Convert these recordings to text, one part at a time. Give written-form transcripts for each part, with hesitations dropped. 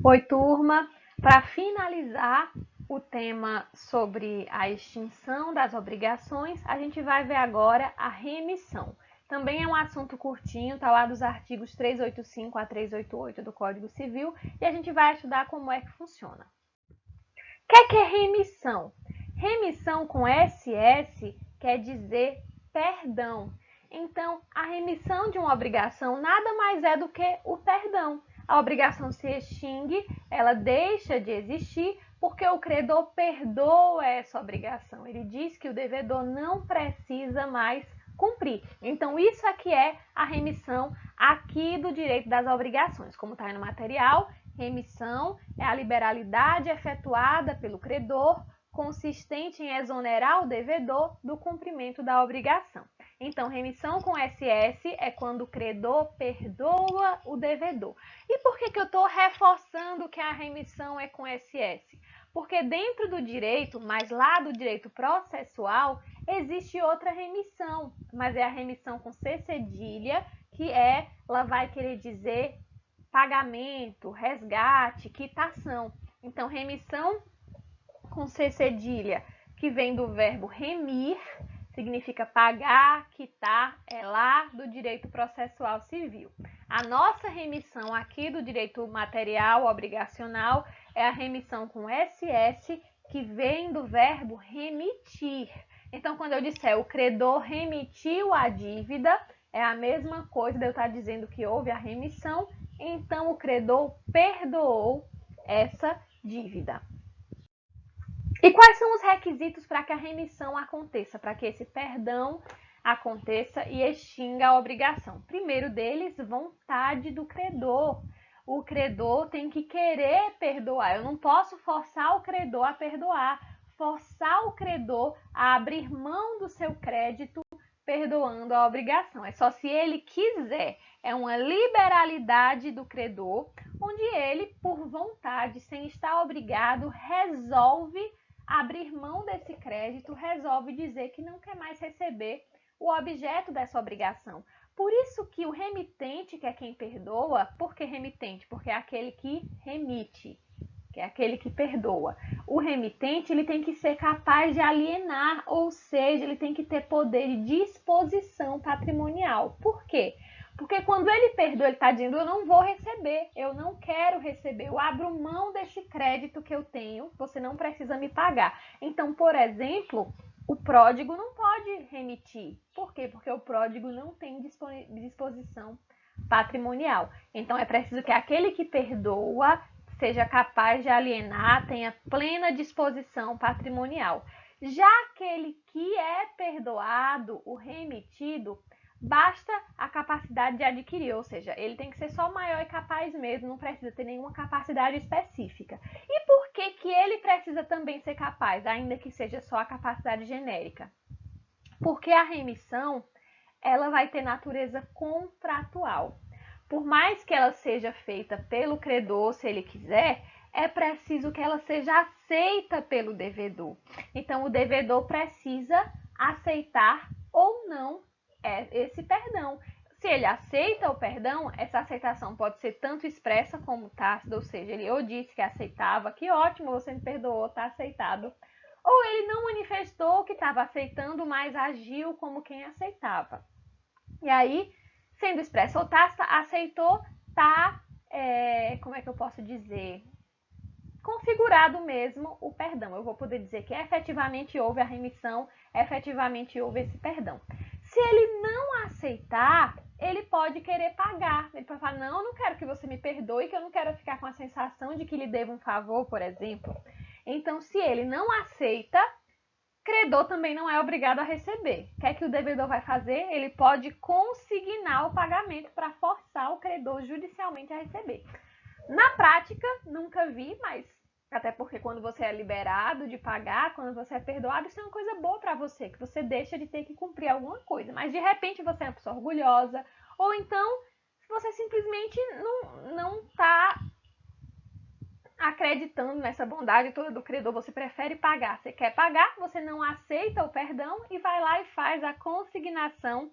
Oi, turma. Para finalizar o tema sobre a extinção das obrigações, a gente vai ver agora a remissão. Também é um assunto curtinho, está lá dos artigos 385 a 388 do Código Civil, e a gente vai estudar como é que funciona. O que é remissão? Remissão com SS quer dizer perdão. Então, a remissão de uma obrigação nada mais é do que o perdão. A obrigação se extingue, ela deixa de existir porque o credor perdoa essa obrigação. Ele diz que o devedor não precisa mais cumprir. Então, isso aqui é a remissão aqui do direito das obrigações. Como está aí no material, remissão é a liberalidade efetuada pelo credor, consistente em exonerar o devedor do cumprimento da obrigação. Então, remissão com SS é quando o credor perdoa o devedor. E por que eu estou reforçando que a remissão é com SS? Porque dentro do direito, mas lá do direito processual, existe outra remissão, mas é a remissão com C cedilha, que ela vai querer dizer pagamento, resgate, quitação. Então, remissão com C cedilha, que vem do verbo remir, significa pagar, quitar, é lá do direito processual civil. A nossa remissão aqui do direito material obrigacional é a remissão com SS, que vem do verbo remitir. Então, quando eu disser o credor remitiu a dívida, é a mesma coisa de eu estar dizendo que houve a remissão, então o credor perdoou essa dívida. E quais são os requisitos para que a remissão aconteça, para que esse perdão aconteça e extinga a obrigação? Primeiro deles, vontade do credor. O credor tem que querer perdoar. Eu não posso forçar o credor a perdoar, forçar o credor a abrir mão do seu crédito perdoando a obrigação. É só se ele quiser. É uma liberalidade do credor, onde ele, por vontade, sem estar obrigado, resolve abrir mão desse crédito, resolve dizer que não quer mais receber o objeto dessa obrigação. Por isso que o remitente, que é quem perdoa, por que remitente? Porque é aquele que remite, que é aquele que perdoa. O remitente, ele tem que ser capaz de alienar, ou seja, ele tem que ter poder de disposição patrimonial. Por quê? Porque quando ele perdoa, ele está dizendo, eu não vou receber, eu não quero receber, eu abro mão desse crédito que eu tenho, você não precisa me pagar. Então, por exemplo, o pródigo não pode remitir. Por quê? Porque o pródigo não tem disposição patrimonial. Então, é preciso que aquele que perdoa seja capaz de alienar, tenha plena disposição patrimonial. Já aquele que é perdoado, o remitido, basta a capacidade de adquirir, ou seja, ele tem que ser só maior e capaz mesmo, não precisa ter nenhuma capacidade específica. E por que ele precisa também ser capaz, ainda que seja só a capacidade genérica? Porque a remissão, ela vai ter natureza contratual. Por mais que ela seja feita pelo credor, se ele quiser, é preciso que ela seja aceita pelo devedor. Então, o devedor precisa aceitar ou não esse perdão. Se ele aceita o perdão, essa aceitação pode ser tanto expressa como tácita, ou seja, ele ou disse que aceitava, que ótimo, você me perdoou, está aceitado. Ou ele não manifestou que estava aceitando, mas agiu como quem aceitava. E aí, sendo expressa ou tácita, aceitou, tá, como é que eu posso dizer? Configurado mesmo o perdão. Eu vou poder dizer que efetivamente houve a remissão, efetivamente houve esse perdão. Se ele não aceitar, ele pode querer pagar. Ele pode falar, não, eu não quero que você me perdoe, que eu não quero ficar com a sensação de que lhe devo um favor, por exemplo. Então, se ele não aceita, credor também não é obrigado a receber. O que é que o devedor vai fazer? Ele pode consignar o pagamento para forçar o credor judicialmente a receber. Na prática, nunca vi, mas até porque quando você é liberado de pagar, quando você é perdoado, isso é uma coisa boa para você, que você deixa de ter que cumprir alguma coisa. Mas de repente você é uma pessoa orgulhosa, ou então você simplesmente não está acreditando nessa bondade toda do credor, você prefere pagar. Você quer pagar, você não aceita o perdão e vai lá e faz a consignação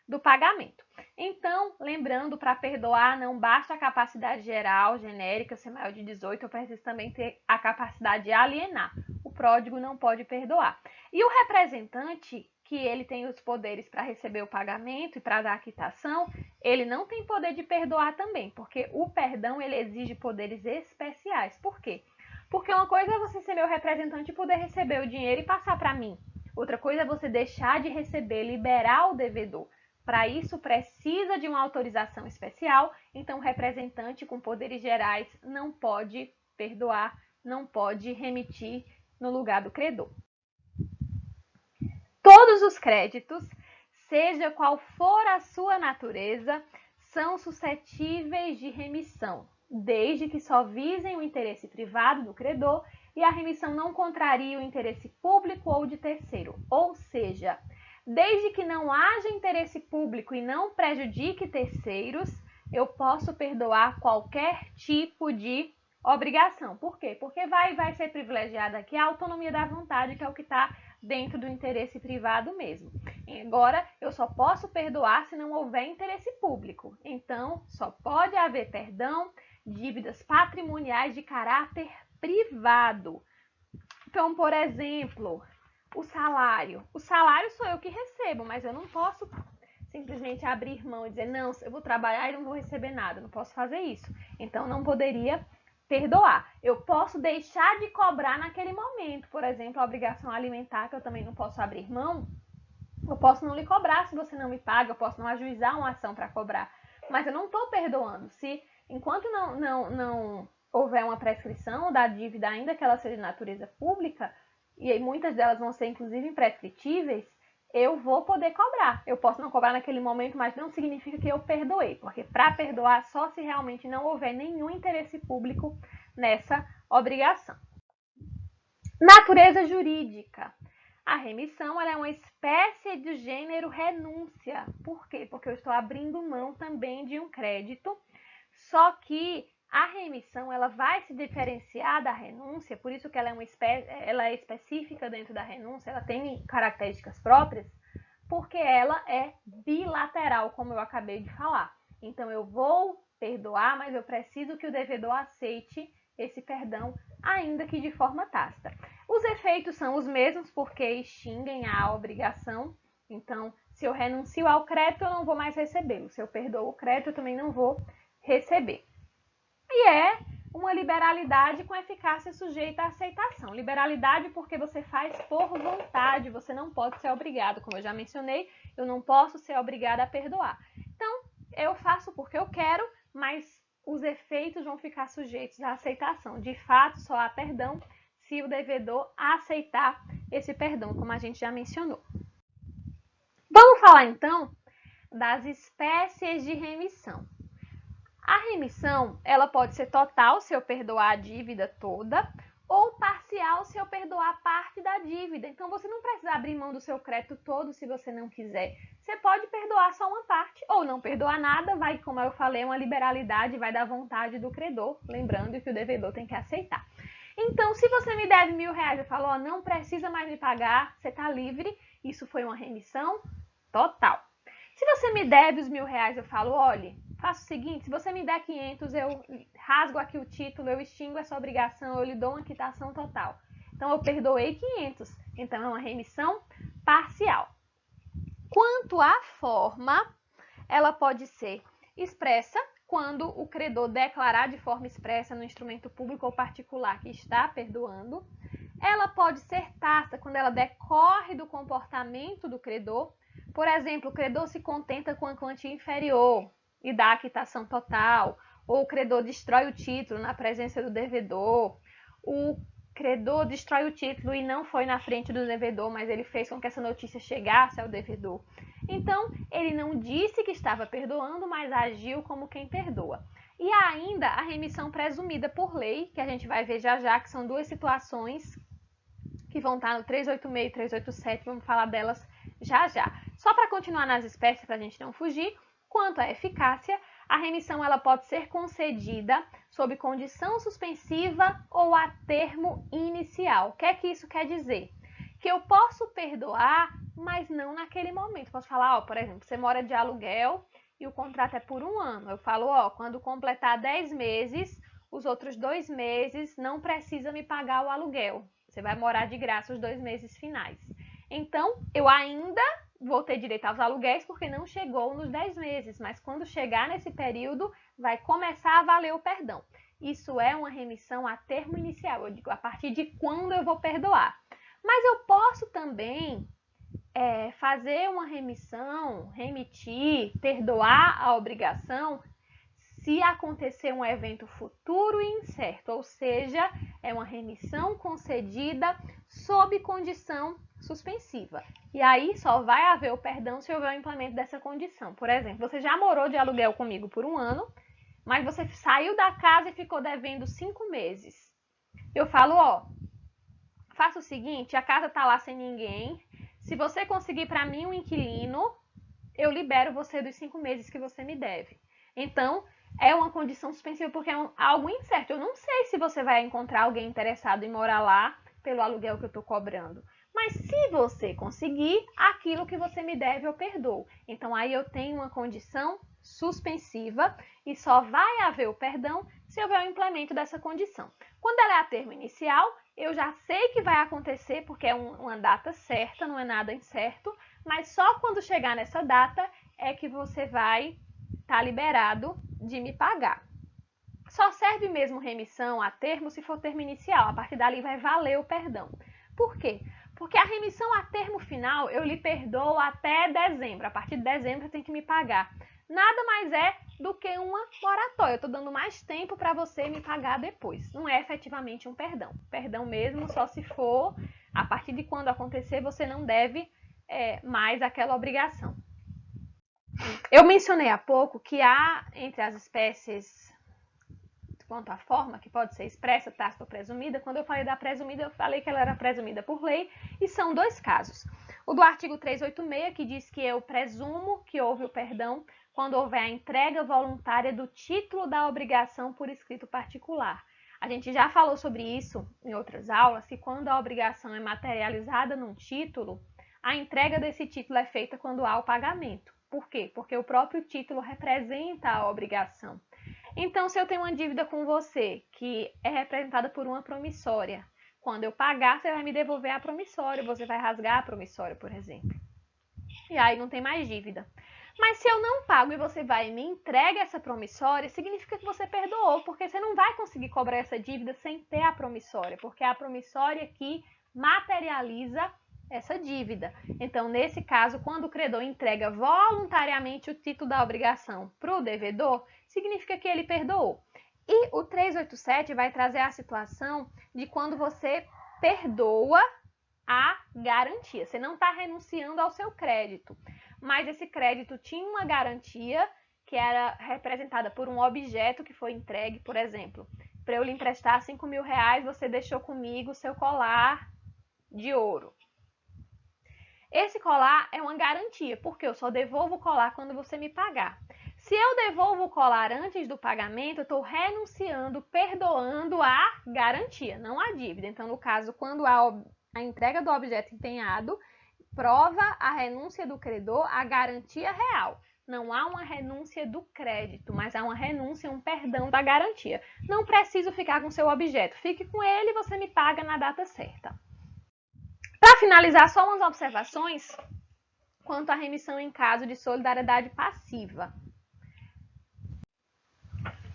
do pagamento. Então, lembrando, para perdoar, não basta a capacidade geral, genérica, ser maior de 18, eu preciso também ter a capacidade de alienar. O pródigo não pode perdoar. E o representante, que ele tem os poderes para receber o pagamento e para dar a quitação, ele não tem poder de perdoar também, porque o perdão ele exige poderes especiais. Por quê? Porque uma coisa é você ser meu representante e poder receber o dinheiro e passar para mim. Outra coisa é você deixar de receber, liberar o devedor. Para isso, precisa de uma autorização especial, então o representante com poderes gerais não pode perdoar, não pode remitir no lugar do credor. Todos os créditos, seja qual for a sua natureza, são suscetíveis de remissão, desde que só visem o interesse privado do credor e a remissão não contrarie o interesse público ou de terceiro, ou seja, desde que não haja interesse público e não prejudique terceiros, eu posso perdoar qualquer tipo de obrigação. Por quê? Porque vai ser privilegiada aqui a autonomia da vontade, que é o que está dentro do interesse privado mesmo. Agora, eu só posso perdoar se não houver interesse público. Então, só pode haver perdão dívidas patrimoniais de caráter privado. Então, por exemplo, o salário. O salário sou eu que recebo, mas eu não posso simplesmente abrir mão e dizer, não, eu vou trabalhar e não vou receber nada. Não posso fazer isso. Então, não poderia perdoar. Eu posso deixar de cobrar naquele momento. Por exemplo, a obrigação alimentar, que eu também não posso abrir mão. Eu posso não lhe cobrar se você não me paga. Eu posso não ajuizar uma ação para cobrar. Mas eu não estou perdoando. Enquanto não houver uma prescrição da dívida, ainda que ela seja de natureza pública, e aí muitas delas vão ser inclusive imprescritíveis, eu vou poder cobrar. Eu posso não cobrar naquele momento, mas não significa que eu perdoei, porque para perdoar só se realmente não houver nenhum interesse público nessa obrigação. Natureza jurídica. A remissão ela é uma espécie de gênero renúncia. Por quê? Porque eu estou abrindo mão também de um crédito, só que a remissão ela vai se diferenciar da renúncia, por isso que ela é específica dentro da renúncia, ela tem características próprias, porque ela é bilateral, como eu acabei de falar. Então, eu vou perdoar, mas eu preciso que o devedor aceite esse perdão, ainda que de forma tácita. Os efeitos são os mesmos, porque extinguem a obrigação. Então, se eu renuncio ao crédito, eu não vou mais recebê-lo. Se eu perdoo o crédito, eu também não vou receber. E é uma liberalidade com eficácia sujeita à aceitação. Liberalidade porque você faz por vontade, você não pode ser obrigado. Como eu já mencionei, eu não posso ser obrigada a perdoar. Então, eu faço porque eu quero, mas os efeitos vão ficar sujeitos à aceitação. De fato, só há perdão se o devedor aceitar esse perdão, como a gente já mencionou. Vamos falar, então, das espécies de remissão. A remissão, ela pode ser total, se eu perdoar a dívida toda, ou parcial, se eu perdoar parte da dívida. Então, você não precisa abrir mão do seu crédito todo se você não quiser. Você pode perdoar só uma parte, ou não perdoar nada, vai, como eu falei, uma liberalidade, vai da vontade do credor, lembrando que o devedor tem que aceitar. Então, se você me deve R$1.000 e falou, ó, não precisa mais me pagar, você está livre, isso foi uma remissão total. Se você me deve os R$1.000, eu falo, olha, faço o seguinte, se você me der 500, eu rasgo aqui o título, eu extingo essa obrigação, eu lhe dou uma quitação total. Então, eu perdoei 500, então é uma remissão parcial. Quanto à forma, ela pode ser expressa, quando o credor declarar de forma expressa no instrumento público ou particular que está perdoando. Ela pode ser tácita, quando ela decorre do comportamento do credor. Por exemplo, o credor se contenta com a quantia inferior e dá a quitação total, ou o credor destrói o título na presença do devedor, o credor destrói o título e não foi na frente do devedor, mas ele fez com que essa notícia chegasse ao devedor. Então, ele não disse que estava perdoando, mas agiu como quem perdoa. E ainda a remissão presumida por lei, que a gente vai ver já já, que são duas situações que vão estar no 386 e 387, vamos falar delas já já. Só para continuar nas espécies, para a gente não fugir, quanto à eficácia, a remissão ela pode ser concedida sob condição suspensiva ou a termo inicial. O que é que isso quer dizer? que eu posso perdoar, mas não naquele momento. Posso falar, ó, por exemplo, você mora de aluguel e o contrato é por 1 ano. Eu falo, ó, quando completar 10 meses, os outros 2 meses não precisa me pagar o aluguel. Você vai morar de graça os 2 meses finais. Então, eu ainda vou ter direito aos aluguéis porque não chegou nos 10 meses, mas quando chegar nesse período, vai começar a valer o perdão. Isso é uma remissão a termo inicial, eu digo a partir de quando eu vou perdoar. Mas eu posso também fazer uma remissão, remitir, perdoar a obrigação se acontecer um evento futuro e incerto, ou seja, é uma remissão concedida sob condição suspensiva. E aí só vai haver o perdão se houver o implemento dessa condição. Por exemplo, você já morou de aluguel comigo por 1 ano, mas você saiu da casa e ficou devendo 5 meses. Eu falo, ó, faça o seguinte, a casa tá lá sem ninguém. Se você conseguir para mim um inquilino, eu libero você dos 5 meses que você me deve. Então, é uma condição suspensiva porque é algo incerto. Eu não sei se você vai encontrar alguém interessado em morar lá pelo aluguel que eu estou cobrando. Mas se você conseguir, aquilo que você me deve eu perdoo. Então, aí eu tenho uma condição suspensiva e só vai haver o perdão se houver o implemento dessa condição. Quando ela é a termo inicial, eu já sei que vai acontecer porque é uma data certa, não é nada incerto, mas só quando chegar nessa data é que você vai estar liberado de me pagar. Só serve mesmo remissão a termo se for termo inicial, a partir dali vai valer o perdão. Por quê? Porque a remissão a termo final eu lhe perdoo até dezembro, a partir de dezembro você tem que me pagar. Nada mais é do que uma moratória, eu estou dando mais tempo para você me pagar depois. Não é efetivamente um perdão. Perdão mesmo só se for, a partir de quando acontecer, você não deve mais aquela obrigação. Eu mencionei há pouco que há entre as espécies, quanto à forma, que pode ser expressa, tácita ou presumida. Quando eu falei da presumida, eu falei que ela era presumida por lei, e são 2 casos. O do artigo 386, que diz que eu presumo que houve o perdão quando houver a entrega voluntária do título da obrigação por escrito particular. A gente já falou sobre isso em outras aulas, que quando a obrigação é materializada num título, a entrega desse título é feita quando há o pagamento. Por quê? Porque o próprio título representa a obrigação. Então, se eu tenho uma dívida com você que é representada por uma promissória, quando eu pagar, você vai me devolver a promissória, você vai rasgar a promissória, por exemplo. E aí não tem mais dívida. Mas se eu não pago e você vai e me entrega essa promissória, significa que você perdoou, porque você não vai conseguir cobrar essa dívida sem ter a promissória, porque é a promissória que materializa essa dívida. Então, nesse caso, quando o credor entrega voluntariamente o título da obrigação para o devedor, significa que ele perdoou. E o 387 vai trazer a situação de quando você perdoa a garantia. Você não está renunciando ao seu crédito, mas esse crédito tinha uma garantia que era representada por um objeto que foi entregue, por exemplo. Para eu lhe emprestar 5 mil reais, você deixou comigo o seu colar de ouro. Esse colar é uma garantia, porque eu só devolvo o colar quando você me pagar. Se eu devolvo o colar antes do pagamento, eu estou renunciando, perdoando a garantia, não a dívida. Então, no caso, quando há a entrega do objeto empenhado, prova a renúncia do credor à garantia real. Não há uma renúncia do crédito, mas há uma renúncia, um perdão da garantia. Não preciso ficar com seu objeto. Fique com ele e você me paga na data certa. Para finalizar, só umas observações quanto à remissão em caso de solidariedade passiva.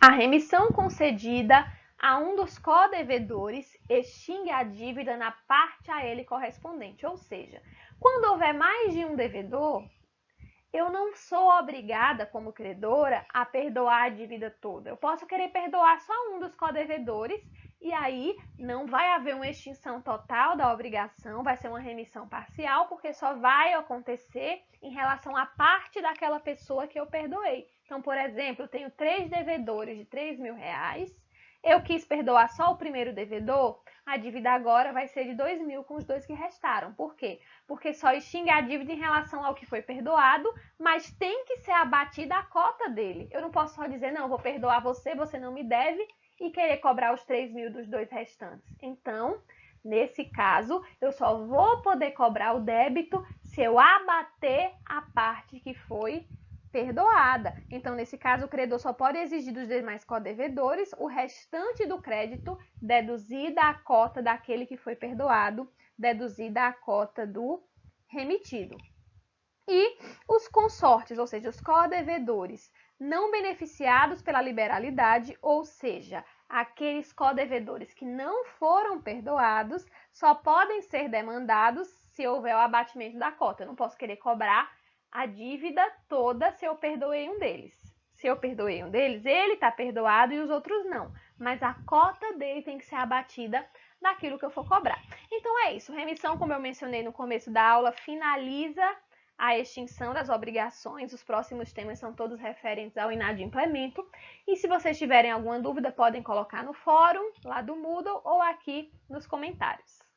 A remissão concedida a um dos codevedores extingue a dívida na parte a ele correspondente. Ou seja, quando houver mais de um devedor, eu não sou obrigada, como credora, a perdoar a dívida toda. Eu posso querer perdoar só um dos codevedores e aí não vai haver uma extinção total da obrigação, vai ser uma remissão parcial, porque só vai acontecer em relação à parte daquela pessoa que eu perdoei. Então, por exemplo, eu tenho 3 devedores de 3 mil reais, eu quis perdoar só o primeiro devedor, a dívida agora vai ser de 2 mil com os 2 que restaram. Por quê? Porque só extingue a dívida em relação ao que foi perdoado, mas tem que ser abatida a cota dele. Eu não posso só dizer, não, vou perdoar você, você não me deve, e querer cobrar os 3 mil dos 2 restantes. Então, Nesse caso, eu só vou poder cobrar o débito se eu abater a parte que foi perdoada. Então, nesse caso, o credor só pode exigir dos demais codevedores o restante do crédito deduzida a cota daquele que foi perdoado, deduzida a cota do remitido. E os consortes, ou seja, os codevedores não beneficiados pela liberalidade, ou seja, aqueles codevedores que não foram perdoados, só podem ser demandados se houver o abatimento da cota. Eu não posso querer cobrar a dívida toda se eu perdoei um deles. Se eu perdoei um deles, ele está perdoado e os outros não. Mas a cota dele tem que ser abatida daquilo que eu for cobrar. Então é isso. Remissão, como eu mencionei no começo da aula, finaliza a extinção das obrigações. Os próximos temas são todos referentes ao inadimplemento. E se vocês tiverem alguma dúvida, podem colocar no fórum, lá do Moodle, ou aqui nos comentários.